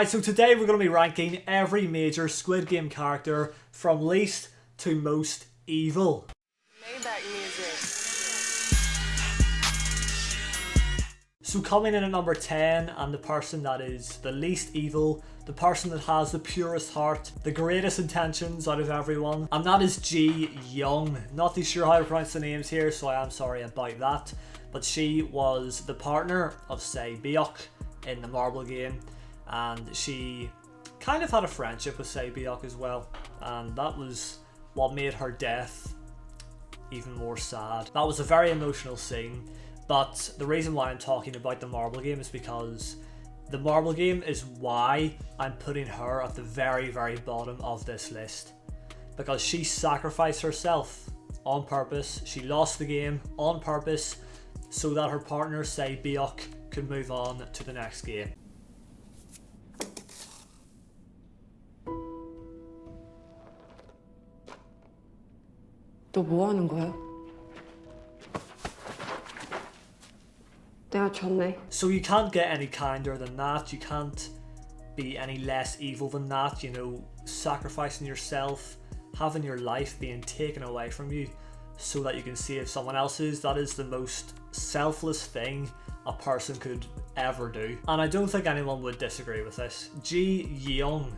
Alright, so today we're going to be ranking every major Squid Game character from least to most evil. Maybach music. So coming in at number 10, and the person that is the least evil, the person that has the purest heart, the greatest intentions out of everyone, and that is Gyoung. Not too sure how to pronounce the names here, so I am sorry about that. But she was the partner of, say, Beok in the marble game, and she kind of had a friendship with, say, Beok as well, and that was what made her death even more sad. That was a very emotional scene, but the reason why I'm talking about the marble game is because the marble game is why I'm putting her at the very, very bottom of this list. Because she sacrificed herself on purpose, she lost the game on purpose, so that her partner, say Beok, could move on to the next game. 너 뭐 하는 거야? 내가 졌네. So you can't get any kinder than that, you can't be any less evil than that, you know, sacrificing yourself, having your life being taken away from you so that you can save someone else's. That is the most selfless thing a person could ever do. And I don't think anyone would disagree with this. Gyoung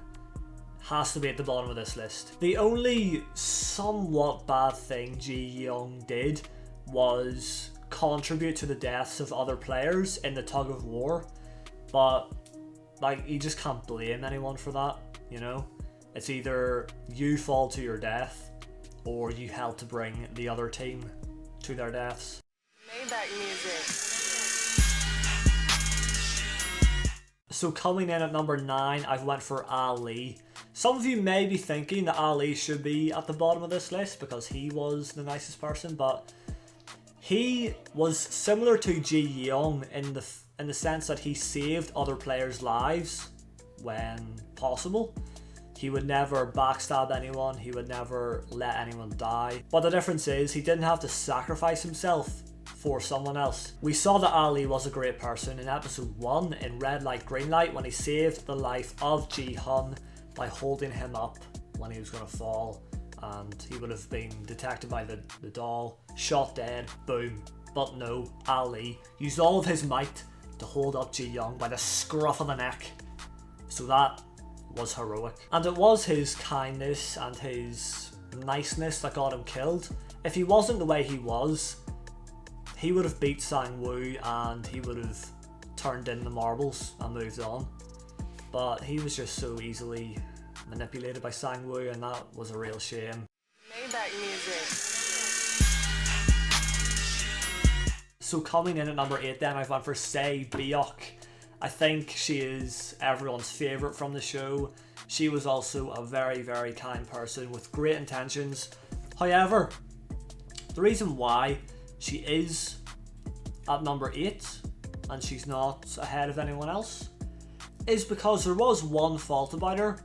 has to be at the bottom of this list. The only somewhat bad thing Gyoung did was contribute to the deaths of other players in the tug of war, but like, you just can't blame anyone for that, you know? It's either you fall to your death or you help to bring the other team to their deaths. Maybach music. So coming in at number 9, I've went for Ali. Some of you may be thinking that Ali should be at the bottom of this list because he was the nicest person, but he was similar to Gyoung in the sense that he saved other players' lives when possible. He would never backstab anyone, he would never let anyone die. But the difference is he didn't have to sacrifice himself for someone else. We saw that Ali was a great person in episode 1 in Red Light Green Light when he saved the life of Jihun by holding him up when he was going to fall, and he would have been detected by the doll, shot dead, boom. But no, Ali used all of his might to hold up Gyoung by the scruff of the neck. So that was heroic. And it was his kindness and his niceness that got him killed. If he wasn't the way he was, he would have beat Sangwoo and he would have turned in the marbles and moved on. But he was just so easily manipulated by Sangwoo, and that was a real shame. Maybach music. So coming in at number 8 then, I've went for Say Beok. I think she is everyone's favourite from the show. She was also a very, very kind person with great intentions. However, the reason why she is at number 8 and she's not ahead of anyone else is because there was one fault about her,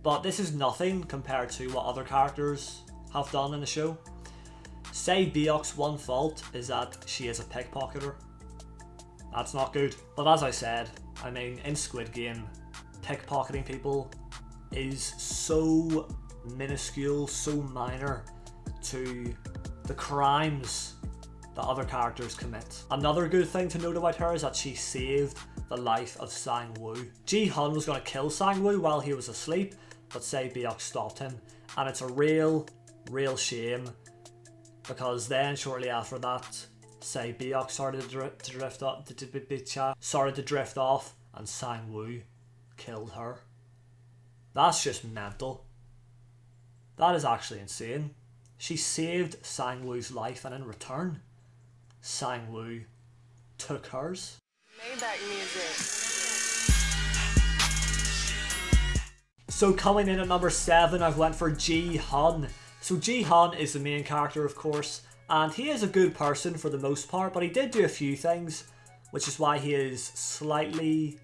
but this is nothing compared to what other characters have done in the show. Say Beok's one fault is that she is a pickpocketer. That's not good. But as I said, I mean, in Squid Game, pickpocketing people is so minuscule, so minor to the crimes that other characters commit. Another good thing to note about her is that she saved the life of Sangwoo. Jihun was going to kill Sangwoo while he was asleep, but Say Beok stopped him, and it's a real shame, because then shortly after that, Say Beok started to drift off, and Sangwoo killed her. That's just mental. That is actually insane. She saved Sangwoo's life, and in return, Sangwoo took hers. Maybach music. So coming in at number 7, I've went for Jihun. So Jihun is the main character, of course, and he is a good person for the most part, but he did do a few things, which is why he is slightly,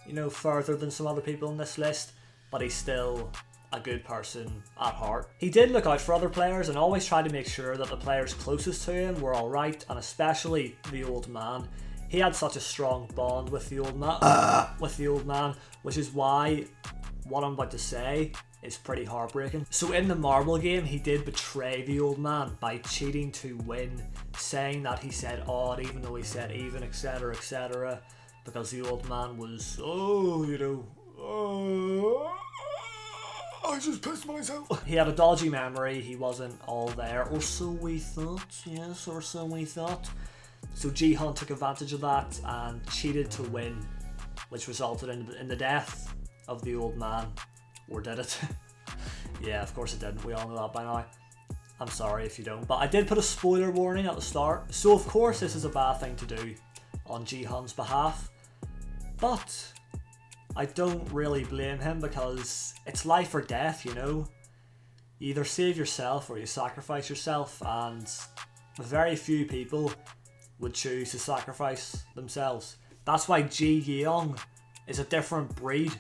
you know, further than some other people in this list, but he's still a good person at heart. He did look out for other players and always tried to make sure that the players closest to him were alright, and especially the old man. he had such a strong bond with the old man, which is why what I'm about to say is pretty heartbreaking. So in the marble game, he did betray the old man by cheating to win, saying that he said odd even though he said even, etc, etc, because the old man was, I just pissed myself. He had a dodgy memory, he wasn't all there, or so we thought, yes, or so we thought. So Jihun took advantage of that and cheated to win, which resulted in the death of the old man. Or did it? Yeah, of course it didn't, we all know that by now. I'm sorry if you don't, but I did put a spoiler warning at the start, so of course this is a bad thing to do on Jihun's behalf, but I don't really blame him because it's life or death, you know? You either save yourself or you sacrifice yourself, and very few people would choose to sacrifice themselves. That's why Gyoung is a different breed.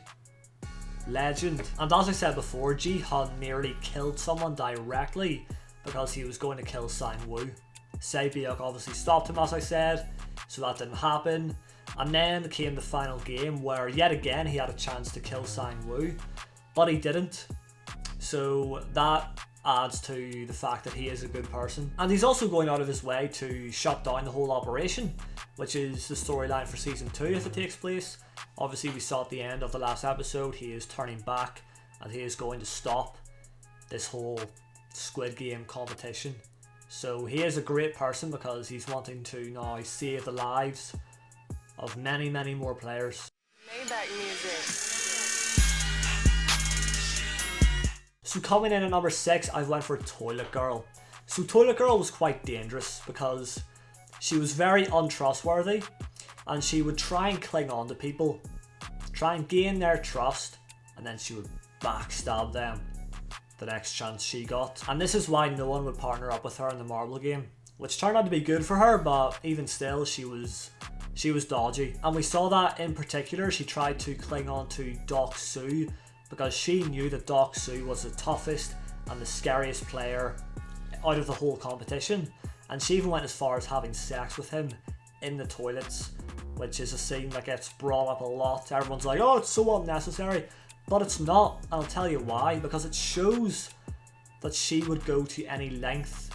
Legend. And as I said before, Jihun nearly killed someone directly because he was going to kill Sangwoo. Beok obviously stopped him, as I said, so that didn't happen. And then came the final game where yet again he had a chance to kill Sangwoo, but he didn't. So that adds to the fact that he is a good person. And he's also going out of his way to shut down the whole operation, which is the storyline for season 2 if it takes place. Obviously we saw at the end of the last episode he is turning back and he is going to stop this whole Squid Game competition. So he is a great person because he's wanting to now save the lives of many, many more players. Maybach music. So coming in at number 6, I went for Toilet Girl. So Toilet Girl was quite dangerous because she was very untrustworthy and she would try and cling on to people, try and gain their trust, and then she would backstab them the next chance she got. And this is why no one would partner up with her in the marble game, which turned out to be good for her, but even still she was dodgy. And we saw that in particular, she tried to cling on to Deok-soo because she knew that Deok-soo was the toughest and the scariest player out of the whole competition, and she even went as far as having sex with him in the toilets, which is a scene that gets brought up a lot. Everyone's like, oh, it's so unnecessary, but it's not, and I'll tell you why. Because it shows that she would go to any length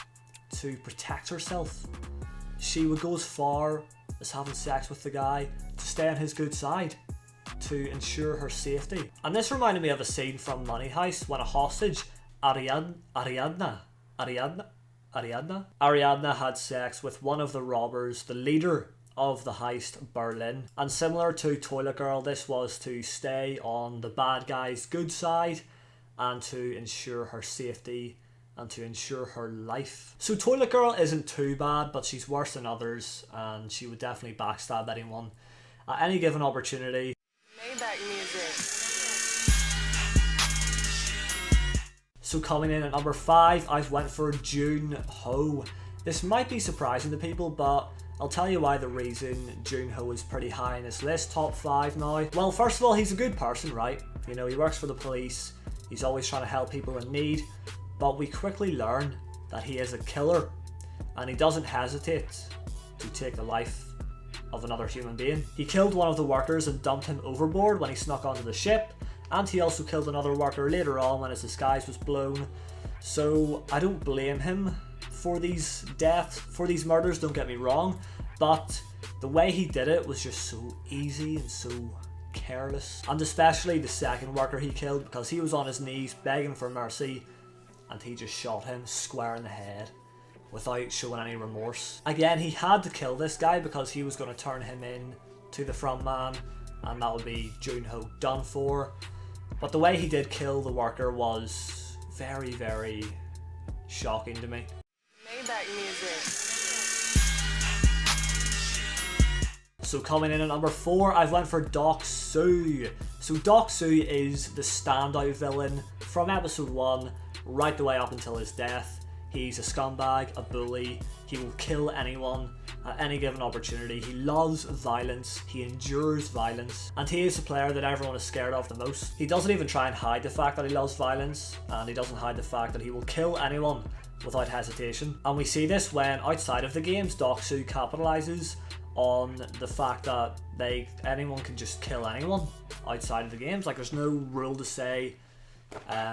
to protect herself. She would go as far as having sex with the guy to stay on his good side, to ensure her safety. And this reminded me of a scene from Money Heist when a hostage, Ariadna had sex with one of the robbers, the leader of the heist, Berlin. And similar to Toilet Girl, this was to stay on the bad guy's good side and to ensure her safety and to ensure her life. So Toilet Girl isn't too bad, but she's worse than others, and she would definitely backstab anyone at any given opportunity. Maybach music. So coming in at number 5, I went for Jihun. This might be surprising to people, but I'll tell you why the reason Jihun is pretty high in this list, top 5 now. Well, first of all, he's a good person, right? You know, he works for the police, he's always trying to help people in need, but we quickly learn that he is a killer, and he doesn't hesitate to take the life of another human being. He killed one of the workers and dumped him overboard when he snuck onto the ship, and he also killed another worker later on when his disguise was blown. So I don't blame him for these deaths, for these murders, don't get me wrong, but the way he did it was just so easy and so careless. And especially the second worker he killed, because he was on his knees begging for mercy and he just shot him square in the head without showing any remorse. Again, he had to kill this guy because he was going to turn him in to the front man, and that would be Jihun done for. But the way he did kill the worker was very, very shocking to me. Maybach music. So coming in at number 4, I went for Deok-soo. So Deok-soo is the standout villain from episode 1 right the way up until his death. He's a scumbag, a bully, he will kill anyone at any given opportunity. He loves violence, he endures violence, and he is the player that everyone is scared of the most. He doesn't even try and hide the fact that he loves violence, and he doesn't hide the fact that he will kill anyone without hesitation. And we see this when, outside of the games, Deok-soo capitalizes on the fact that anyone can just kill anyone outside of the games. Like, there's no rule to say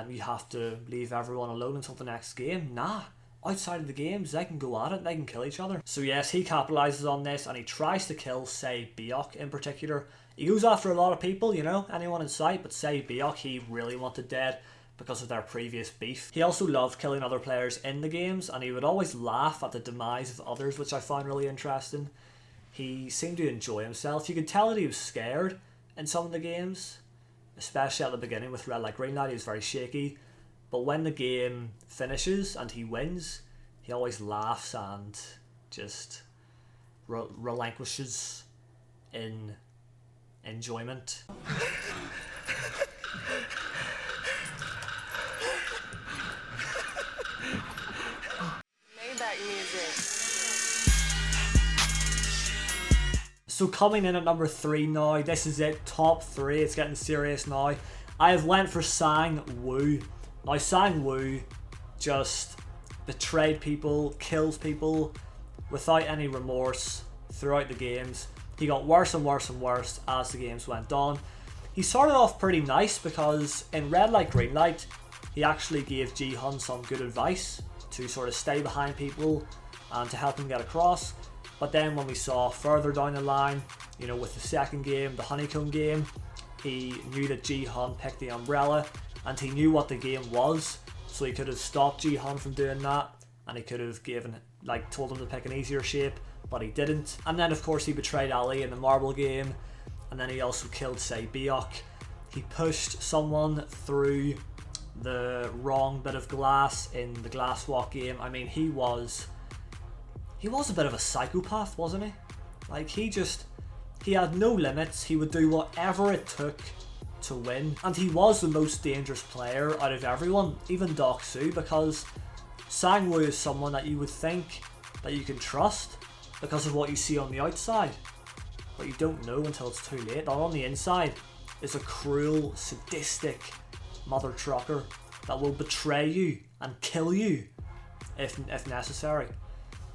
you have to leave everyone alone until the next game. Nah, outside of the games, they can go at it, they can kill each other. So yes, he capitalizes on this and he tries to kill, say, Beok in particular. He goes after a lot of people, you know, anyone in sight, but say Beok, he really wanted dead because of their previous beef. He also loved killing other players in the games, and he would always laugh at the demise of others, which I found really interesting. He seemed to enjoy himself. You could tell that he was scared in some of the games, especially at the beginning with red light, green light. He was very shaky, but when the game finishes and he wins, he always laughs and just relinquishes in enjoyment. Maybach music. So coming in at number 3 now, this is it, top 3, it's getting serious now. I have went for Sangwoo. Now Sangwoo just betrayed people, kills people without any remorse throughout the games. He got worse and worse and worse as the games went on. He started off pretty nice because in red light, green light, he actually gave Jihun some good advice to sort of stay behind people and to help him get across. But then when we saw further down the line, you know, with the second game, the honeycomb game, he knew that Jihun picked the umbrella and he knew what the game was, so he could have stopped Jihun from doing that, and he could have told him to pick an easier shape, but he didn't. And then of course he betrayed Ali in the marble game, and then he also killed, say, Beok. He pushed someone through the wrong bit of glass in the glass walk game. I mean, he was a bit of a psychopath, wasn't he? Like, he had no limits. He would do whatever it took to win, and he was the most dangerous player out of everyone, even Deok-soo, because Sangwoo is someone that you would think that you can trust because of what you see on the outside, but you don't know until it's too late. That on the inside is a cruel, sadistic mother trucker that will betray you and kill you if necessary.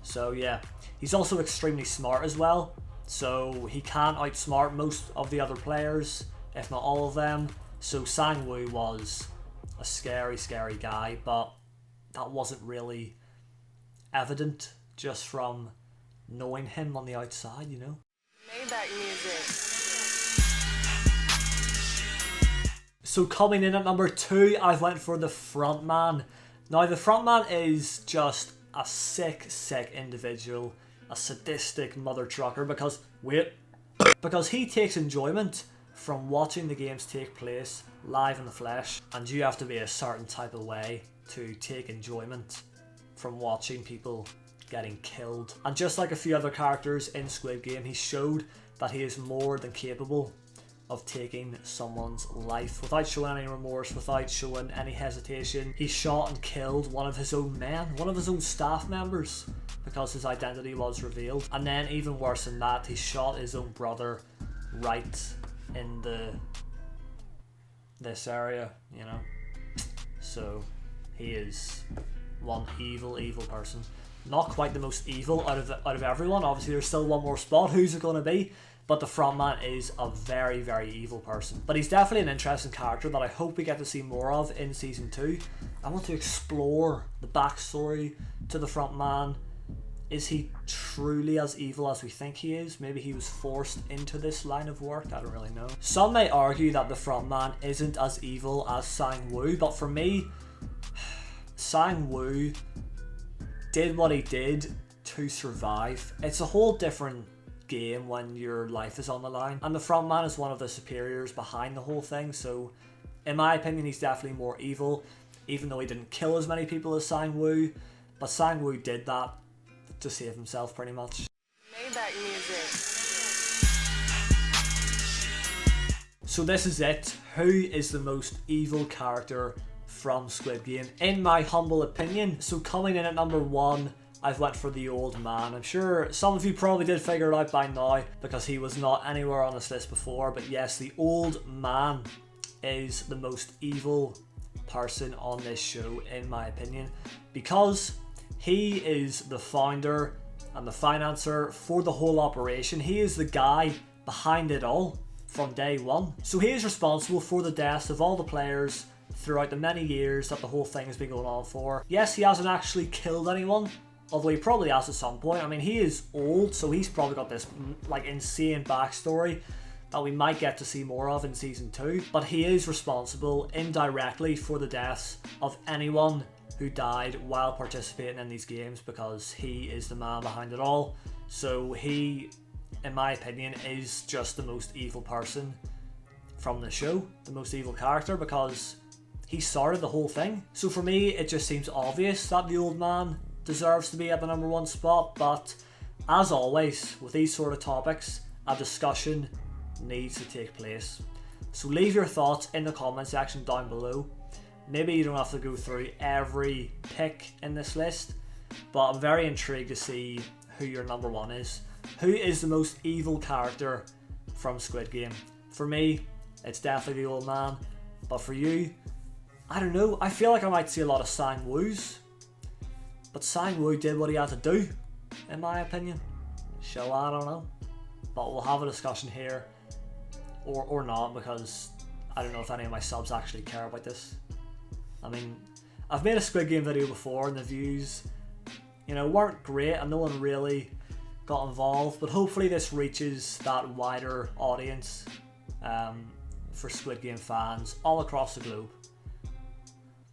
So yeah, he's also extremely smart as well, so he can outsmart most of the other players, if not all of them. So Sangwoo was a scary, scary guy, but that wasn't really evident just from knowing him on the outside, you know. Maybach music. So coming in at number 2, I've went for the frontman. Now the frontman is just a sick, sick individual, a sadistic mother trucker, because he takes enjoyment from watching the games take place live in the flesh, and you have to be a certain type of way to take enjoyment from watching people getting killed. And just like a few other characters in Squid Game, he showed that he is more than capable of taking someone's life without showing any remorse, without showing any hesitation. He shot and killed one of his own men, one of his own staff members, because his identity was revealed. And then even worse than that, he shot his own brother right in this area, you know. So he is one evil, evil person. Not quite the most evil out of everyone. Obviously there's still one more spot. Who's it going to be? But the frontman is a very, very evil person. But he's definitely an interesting character that I hope we get to see more of in Season 2. I want to explore the backstory to the frontman. Is he truly as evil as we think he is? Maybe he was forced into this line of work, I don't really know. Some may argue that the frontman isn't as evil as Sangwoo, but for me, Sangwoo did what he did to survive. It's a whole different game when your life is on the line, and the frontman is one of the superiors behind the whole thing, so in my opinion he's definitely more evil, even though he didn't kill as many people as Sangwoo. But Sangwoo did that to save himself, pretty much. Maybach music. So this is it. Who is the most evil character from Squid Game, in my humble opinion? So coming in at number 1, I've went for the old man. I'm sure some of you probably did figure it out by now because he was not anywhere on this list before, but yes, the old man is the most evil person on this show, in my opinion, because he is the founder and the financer for the whole operation. He is the guy behind it all from day one. So he is responsible for the deaths of all the players throughout the many years that the whole thing has been going on for. Yes, he hasn't actually killed anyone, although he probably has at some point. I mean, he is old, so he's probably got this like insane backstory that we might get to see more of in season 2. But he is responsible indirectly for the deaths of anyone who died while participating in these games, because he is the man behind it all. So he, in my opinion, is just the most evil person from the show, the most evil character, because he started the whole thing. So for me, it just seems obvious that the old man deserves to be at the number 1 spot. But as always, with these sort of topics, a discussion needs to take place. So leave your thoughts in the comment section down below. Maybe you don't have to go through every pick in this list, but I'm very intrigued to see who your number 1 is. Who is the most evil character from Squid Game? For me, it's definitely the old man. But for you, I don't know. I feel like I might see a lot of Sangwoos. But Sangwoo did what he had to do, in my opinion. So I don't know. But we'll have a discussion here. Or not, because I don't know if any of my subs actually care about this. I mean, I've made a Squid Game video before and the views, weren't great and no one really got involved, but hopefully this reaches that wider audience for Squid Game fans all across the globe.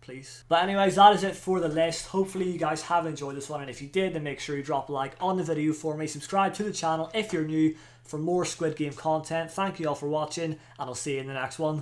Please. But anyways, that is it for the list. Hopefully you guys have enjoyed this one, and if you did, then make sure you drop a like on the video for me. Subscribe to the channel if you're new for more Squid Game content. Thank you all for watching, and I'll see you in the next one.